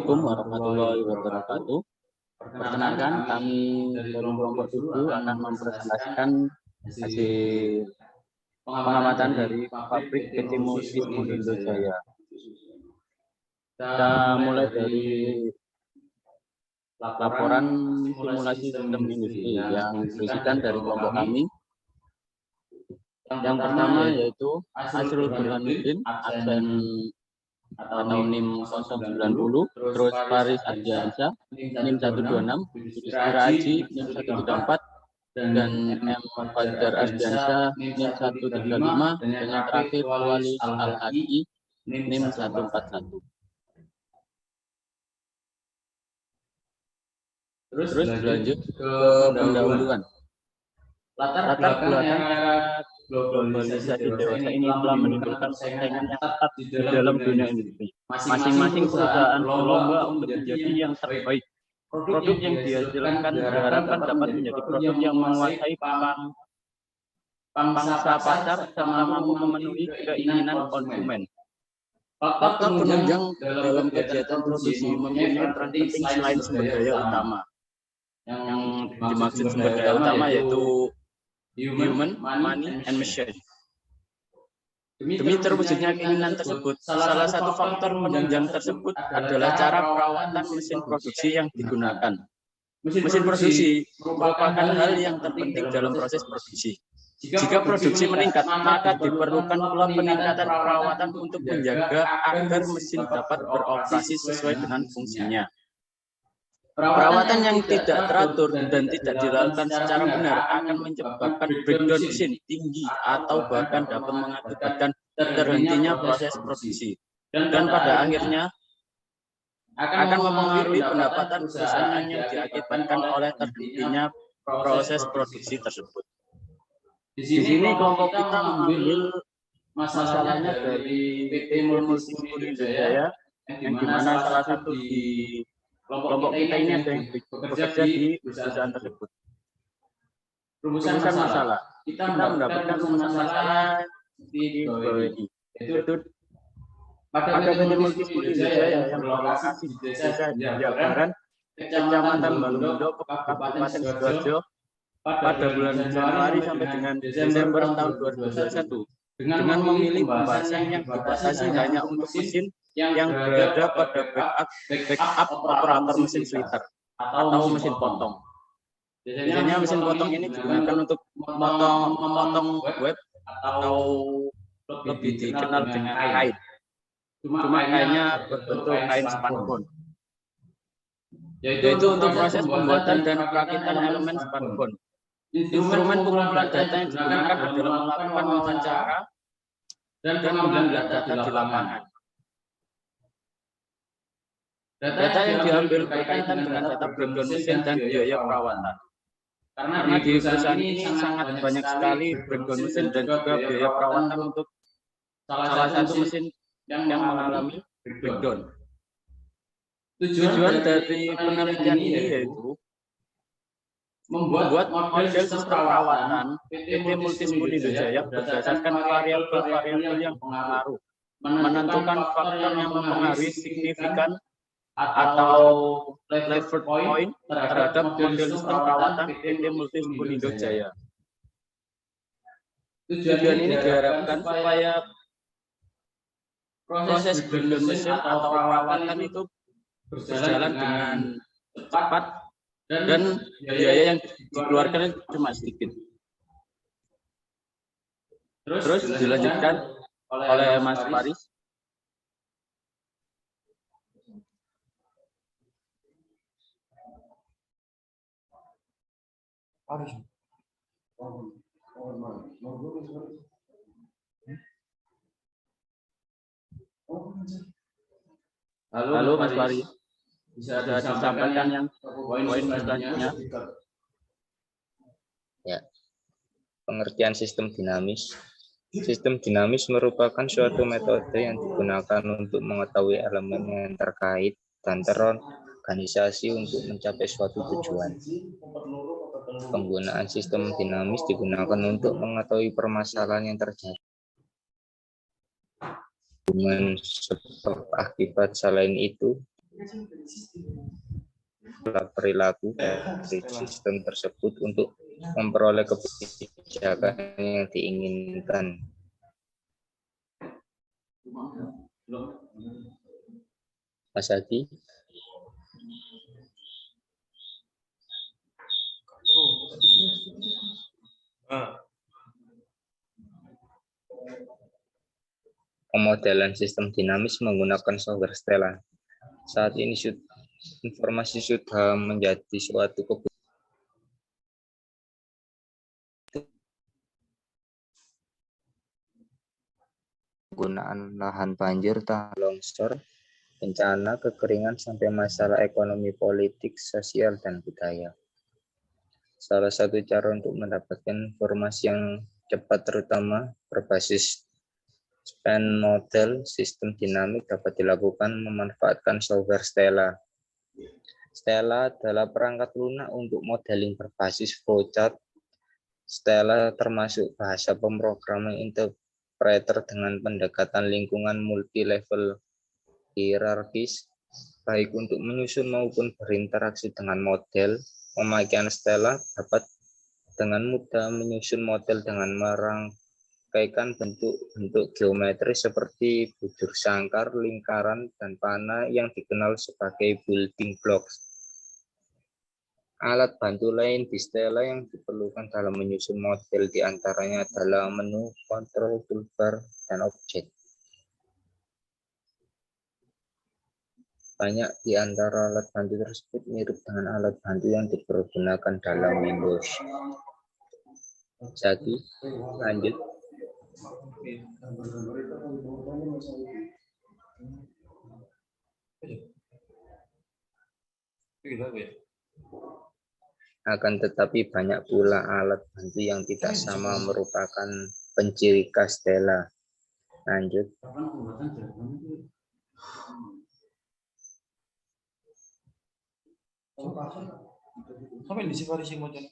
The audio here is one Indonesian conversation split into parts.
Assalamualaikum warahmatullahi wabarakatuh. Perkenalkan, kami dari kelompok 7 akan mempresentasikan hasil pengamatan dari pabrik PT Multis Monindo Jaya. Kita mulai dari laporan simulasi sistem industri yang berisikan dari kelompok kami. Yang pertama yaitu Asrul Burhanuddin, absen atau NIM 090, terus Faris Ardiansyah, NIM 126, Yudhistira Aji, NIM 134, dan M. Fajar Ardiansyah, NIM 135, dan yang terakhir Walis Al-Haqi, NIM 141. Terus berlanjut ke pendahuluan. Latar belakang era globalisasi dewasa ini telah menimbulkan persaingan yang ketat di dalam dunia industri. Masing-masing perusahaan berlomba untuk menjadi yang terbaik. Produk yang dihasilkan diharapkan dapat menjadi produk yang menguasai pangsa pasar serta mampu memenuhi keinginan konsumen. Faktor penunjang dalam kegiatan produksi mempunyai peran penting selain sumber daya utama. Yang dimaksud sumber daya utama yaitu human, money, and machine. Demi terwujudnya keinginan tersebut, salah satu faktor penunjang tersebut adalah cara perawatan mesin produksi yang digunakan. Mesin produksi merupakan hal yang terpenting dalam proses produksi. Jika produksi meningkat, maka diperlukan pula peningkatan perawatan untuk menjaga agar mesin dapat beroperasi sesuai dengan fungsinya. Perawatan yang tidak teratur dan tidak dilakukan secara benar akan menyebabkan breakdown mesin tinggi atau bahkan dapat mengakibatkan terhentinya proses produksi. Dan pada akhirnya akan mempengaruhi pendapatan perusahaan yang diakibatkan oleh terhentinya proses produksi tersebut. Di sini kelompok kita mengambil masalahnya dari PT Multis Monindo Jaya, yang dimana salah satu di kelompok kita ini ada yang bekerja di perusahaan tersebut. Rumusan masalah. Kita mendapatkan rumusan masalah di bawah ini. Yaitu pada PT Multis Monindo Jaya yang berlokasi di Desa Jagaran, Kecamatan Balungindo, Kabupaten Sidoarjo, pada bulan Januari sampai dengan Desember tahun 2021, dengan memilih pembahasan yang dibatasi hanya untuk mesin yang berada pada backup operator mesin slitter atau mesin potong. Biasanya mesin potong ini digunakan untuk memotong web atau lebih dikenal dengan kain. Cuma kainnya berbentuk kain smartphone. Yaitu untuk proses pembuatan dan perakitan elemen smartphone. Instrumen pengumpulan data yang digunakan adalah melakukan wawancara dan mengambil data di lapangan. Data yang diambil berkaitan dengan data breakdown mesin dan biaya perawatan. Karena di perusahaan ini sangat banyak sekali breakdown mesin dan juga biaya perawatan untuk salah satu mesin yang mengalami breakdown. Tujuan dari penelitian ini yaitu membuat model sistem perawatan PT Multis Monindo Jaya berdasarkan variabel-variabel yang berpengaruh, menentukan faktor yang mempengaruhi signifikan atau lever point terhadap model sistem perawatan PT Multis Monindo Jaya. Tujuan ini diharapkan supaya proses breakdown mesin atau perawatan itu berjalan dengan cepat dan biaya yang dikeluarkan cuma sedikit. Terus dilanjutkan oleh Mas Faris. Halo Mas Faris. Bisa disampaikan yang poin selanjutnya? Ya, pengertian sistem dinamis. Sistem dinamis merupakan suatu metode yang digunakan untuk mengetahui elemen yang terkait dan terorganisasi untuk mencapai suatu tujuan. Penggunaan sistem dinamis digunakan untuk mengetahui permasalahan yang terjadi. Hubungan sebab akibat selain itu perilaku dari sistem tersebut untuk memperoleh kebijakan yang diinginkan. Mas Adi? Pemodelan sistem dinamis menggunakan software Stella. Saat ini informasi sudah menjadi suatu kegunaan lahan banjir, tanah longsor, bencana, kekeringan, sampai masalah ekonomi, politik, sosial, dan budaya. Salah satu cara untuk mendapatkan informasi yang cepat, terutama berbasis span model sistem dinamik, dapat dilakukan memanfaatkan software Stella. Stella adalah perangkat lunak untuk modeling berbasis flowchart. Stella termasuk bahasa pemrograman interpreter dengan pendekatan lingkungan multi-level hierarkis, baik untuk menyusun maupun berinteraksi dengan model. Pemakaian Stella dapat dengan mudah menyusun model dengan merangkaikan bentuk-bentuk geometris seperti bujur sangkar, lingkaran, dan panah yang dikenal sebagai building blocks. Alat bantu lain di Stella yang diperlukan dalam menyusun model diantaranya adalah menu, kontrol, toolbar, dan objek. Banyak di antara alat bantu tersebut mirip dengan alat bantu yang dipergunakan dalam Windows. Jadi, lanjut. Akan tetapi banyak pula alat bantu yang tidak sama merupakan penciri khas Stella. Lanjut. Sampai di sifarisi model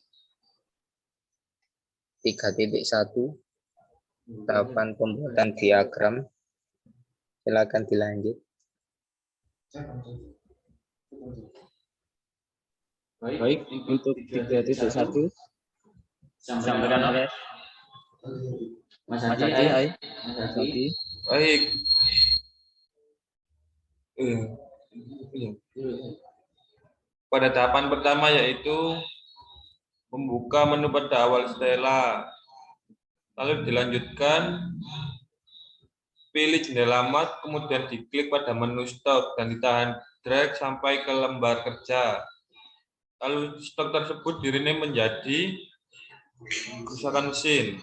3.1 tahapan pembuatan diagram. Silakan dilanjut. Baik, untuk 3.1 sampaikan oleh Mas Adi. baik. Pada tahapan pertama yaitu membuka menu pada awal Stella, lalu dilanjutkan pilih jendela mat, kemudian diklik pada menu stop dan ditahan drag sampai ke lembar kerja. Lalu stop tersebut di-rename menjadi kerusakan mesin.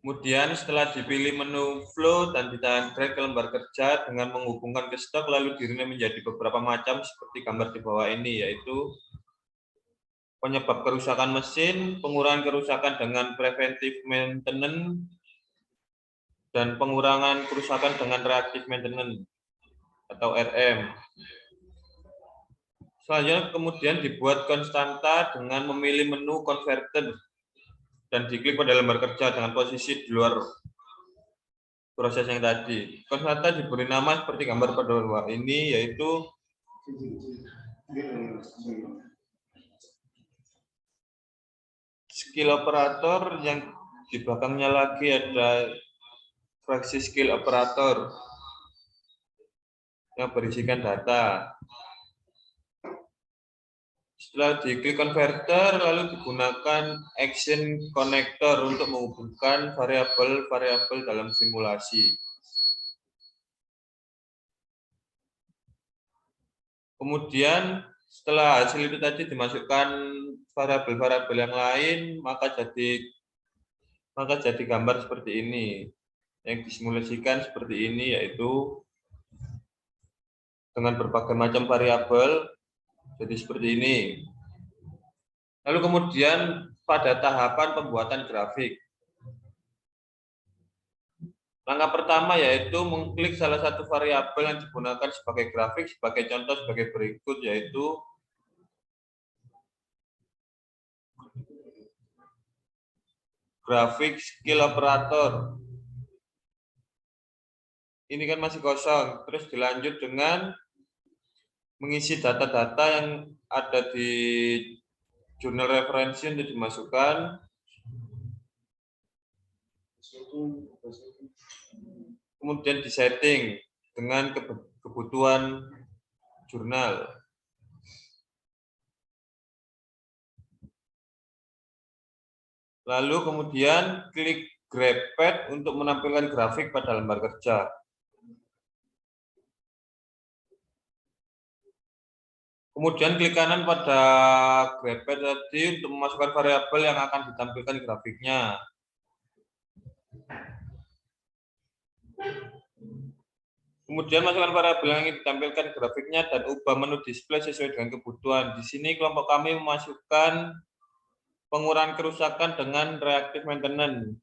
Kemudian setelah dipilih menu flow dan ditahan drag ke lembar kerja dengan menghubungkan ke stok, lalu di-rename menjadi beberapa macam seperti gambar di bawah ini, yaitu penyebab kerusakan mesin, pengurangan kerusakan dengan preventive maintenance, dan pengurangan kerusakan dengan reactive maintenance atau RM. Selanjutnya kemudian dibuat konstanta dengan memilih menu converted dan diklik pada lembar kerja dengan posisi di luar proses yang tadi. Konstanta diberi nama seperti gambar pada bawah ini, yaitu skill operator, yang di belakangnya lagi ada fraksi skill operator yang berisikan data. Setelah diklik converter, lalu digunakan action connector untuk menghubungkan variabel-variabel dalam simulasi. Kemudian setelah hasil itu tadi dimasukkan variabel-variabel yang lain, maka jadi gambar seperti ini. Yang disimulasikan seperti ini, yaitu dengan berbagai macam variabel, jadi seperti ini. Lalu kemudian pada tahapan pembuatan grafik. Langkah pertama yaitu mengklik salah satu variabel yang digunakan sebagai grafik. Sebagai contoh sebagai berikut, yaitu grafik skill operator. ini kan masih kosong, terus dilanjut dengan mengisi data-data yang ada di jurnal referensi untuk dimasukkan. Kemudian disetting dengan kebutuhan jurnal. Lalu kemudian klik grab pad untuk menampilkan grafik pada lembar kerja. Kemudian klik kanan pada grab pad tadi untuk memasukkan variabel yang akan ditampilkan grafiknya. Kemudian masukkan variabel yang ingin ditampilkan grafiknya dan ubah menu display sesuai dengan kebutuhan. Di sini kelompok kami memasukkan pengurangan kerusakan dengan reactive maintenance.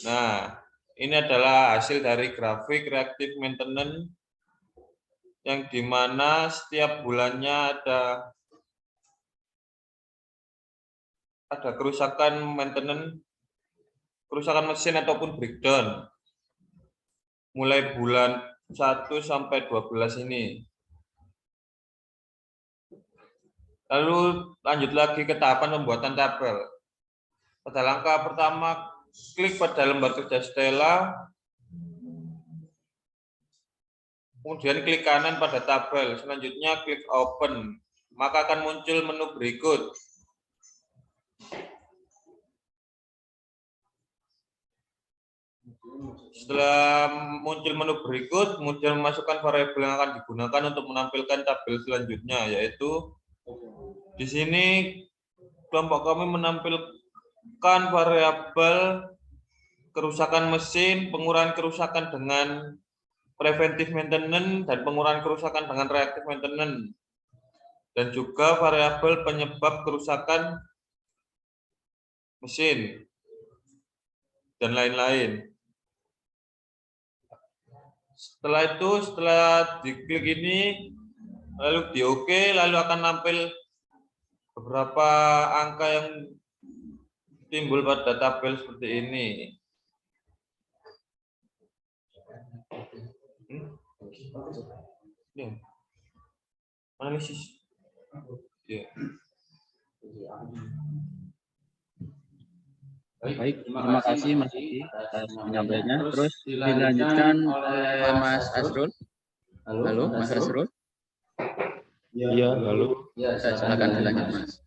Nah, ini adalah hasil dari grafik reactive maintenance yang dimana setiap bulannya ada kerusakan maintenance, kerusakan mesin ataupun breakdown mulai bulan 1 sampai 12 ini. Lalu lanjut lagi ke tahapan pembuatan tabel. Pada langkah pertama, klik pada lembar kerja Stella, kemudian klik kanan pada tabel, selanjutnya klik open, maka akan muncul menu berikut. Setelah muncul menu berikut, kemudian memasukkan variabel yang akan digunakan untuk menampilkan tabel selanjutnya, yaitu di sini kelompok kami menampilkan variabel kerusakan mesin, pengurangan kerusakan dengan preventive maintenance, dan pengurangan kerusakan dengan reactive maintenance, dan juga variabel penyebab kerusakan mesin, dan lain-lain. Setelah itu, setelah diklik ini, lalu di OK, lalu akan nampil beberapa angka yang timbul pada tabel seperti ini. Analisis. Ya. Baik, terima kasih Mas Diki atas penyampaiannya. Terus dilanjutkan oleh Mas Asrul. Halo, Mas Asrul. Ya, halo. Silakan dilanjut, Mas.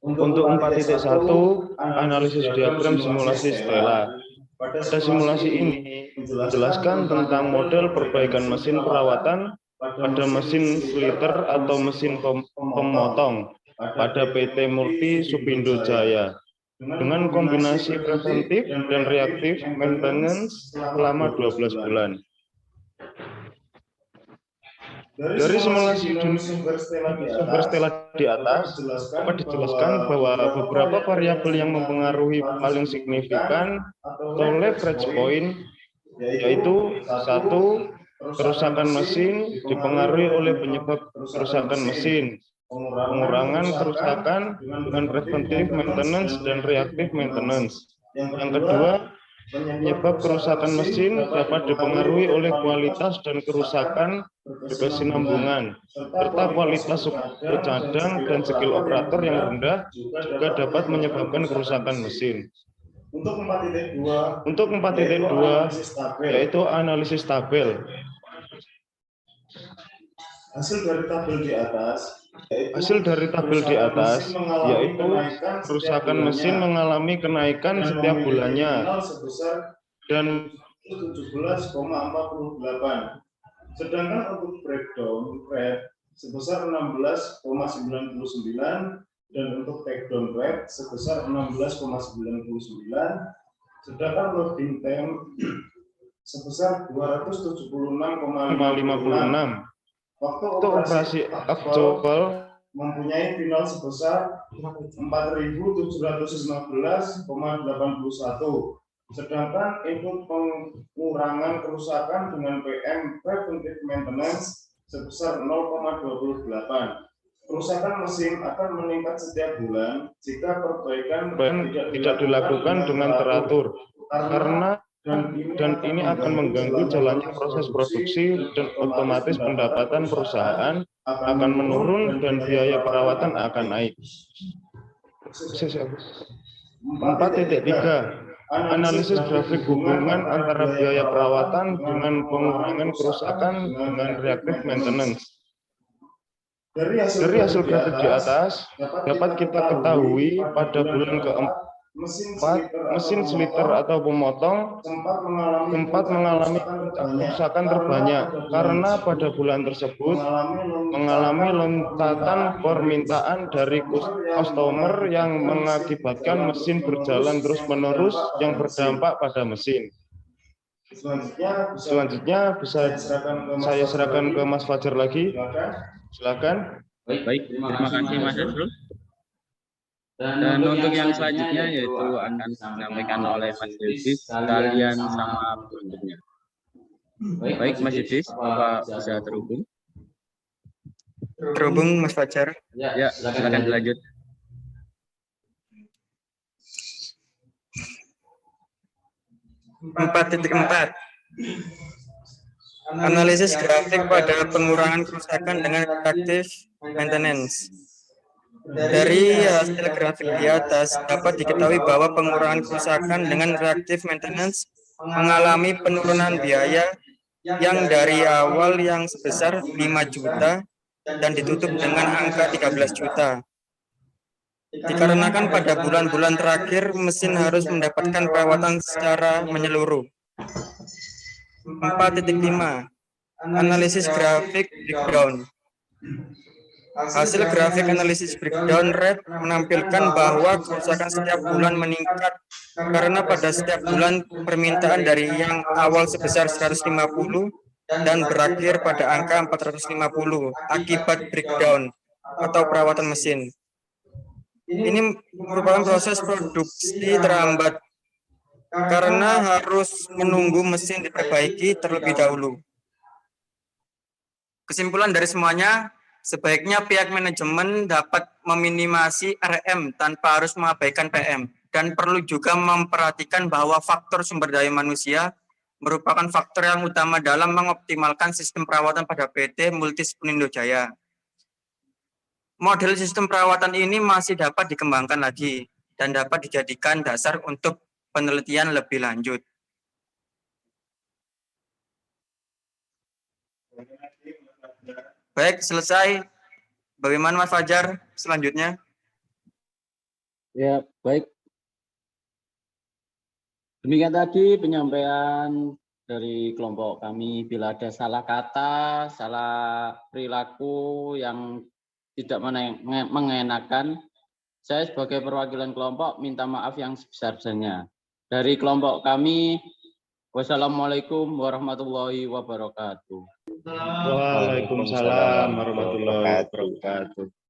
Untuk 4.1, analisis diagram simulasi Stella. Pada simulasi ini, menjelaskan tentang model perbaikan mesin perawatan pada mesin slitter atau mesin pemotong pada PT Multi Supindo Jaya dengan kombinasi preventif dan reaktif maintenance selama 12 bulan. Dari simulasi sumber Stella di atas, dapat dijelaskan bahwa beberapa variabel yang mempengaruhi paling signifikan atau leverage point, yaitu 1. Kerusakan mesin dipengaruhi oleh penyebab kerusakan mesin, pengurangan kerusakan dengan preventive maintenance dan reactive maintenance. Yang kedua, penyebab kerusakan mesin dapat dipengaruhi oleh kualitas dan kerusakan berkesinambungan, serta kualitas suku cadang dan skill operator yang rendah juga dapat menyebabkan kerusakan mesin. Untuk 4.2, yaitu analisis tabel. Hasil dari tabel di atas, yaitu kerusakan mesin mengalami kenaikan setiap bulannya dan 17,48. Sedangkan untuk breakdown rate sebesar 16,99 dan untuk takedown rate sebesar 16,99. Sedangkan loading time sebesar 276,56. Waktu operasi aktual mempunyai final sebesar 4.715,81. Sedangkan input pengurangan kerusakan dengan PM preventive maintenance sebesar 0,28. Kerusakan mesin akan meningkat setiap bulan jika perbaikan tidak dilakukan dengan teratur, karena dan ini akan mengganggu jalannya proses produksi dan otomatis pendapatan perusahaan akan menurun dan biaya perawatan akan naik. 4.3. Analisis grafik hubungan antara biaya perawatan dengan pengurangan kerusakan dengan reactive maintenance. Dari hasil grafik di atas, dapat kita ketahui pada bulan keempat, mesin sliter atau pemotong sempat mengalami kerusakan terbanyak karena pada bulan tersebut mengalami lompatan permintaan dari customer yang mengakibatkan mesin berjalan terus-menerus yang berdampak pada mesin. Selanjutnya bisa saya serahkan ke Mas Fajar lagi. Silakan. Baik, terima kasih Mas Hasrul. Dan untuk yang selanjutnya yaitu akan disampaikan oleh Mas Yudis sekalian sama penunjuknya. Baik Mas Yudis, Bapak bisa terhubung? Terhubung Mas Fajar. Ya, silakan dilanjut. Empat. Analisis grafik pada pengurangan kerusakan dengan reactive maintenance. Dari hasil grafik di atas dapat diketahui bahwa pengurangan kerusakan dengan reactive maintenance mengalami penurunan biaya yang dari awal yang sebesar 5 juta dan ditutup dengan angka 13 juta. Dikarenakan pada bulan-bulan terakhir mesin harus mendapatkan perawatan secara menyeluruh. 4.5. Analisis grafik breakdown. Hasil grafik analisis breakdown rate menampilkan bahwa kerusakan setiap bulan meningkat karena pada setiap bulan permintaan dari yang awal sebesar 150 dan berakhir pada angka 450 akibat breakdown atau perawatan mesin. Ini merupakan proses produksi terhambat karena harus menunggu mesin diperbaiki terlebih dahulu. Kesimpulan dari semuanya, sebaiknya pihak manajemen dapat meminimasi RM tanpa harus mengabaikan PM, dan perlu juga memperhatikan bahwa faktor sumber daya manusia merupakan faktor yang utama dalam mengoptimalkan sistem perawatan pada PT Multispunindo Jaya. Model sistem perawatan ini masih dapat dikembangkan lagi dan dapat dijadikan dasar untuk penelitian lebih lanjut. Baik, selesai. Bagaimana Mas Fajar selanjutnya? Ya, baik. Demikian tadi penyampaian dari kelompok kami. Bila ada salah kata, salah perilaku yang tidak mengenakan, saya sebagai perwakilan kelompok minta maaf yang sebesar-besarnya. Dari kelompok kami, wassalamualaikum warahmatullahi wabarakatuh. Waalaikumsalam warahmatullahi wabarakatuh.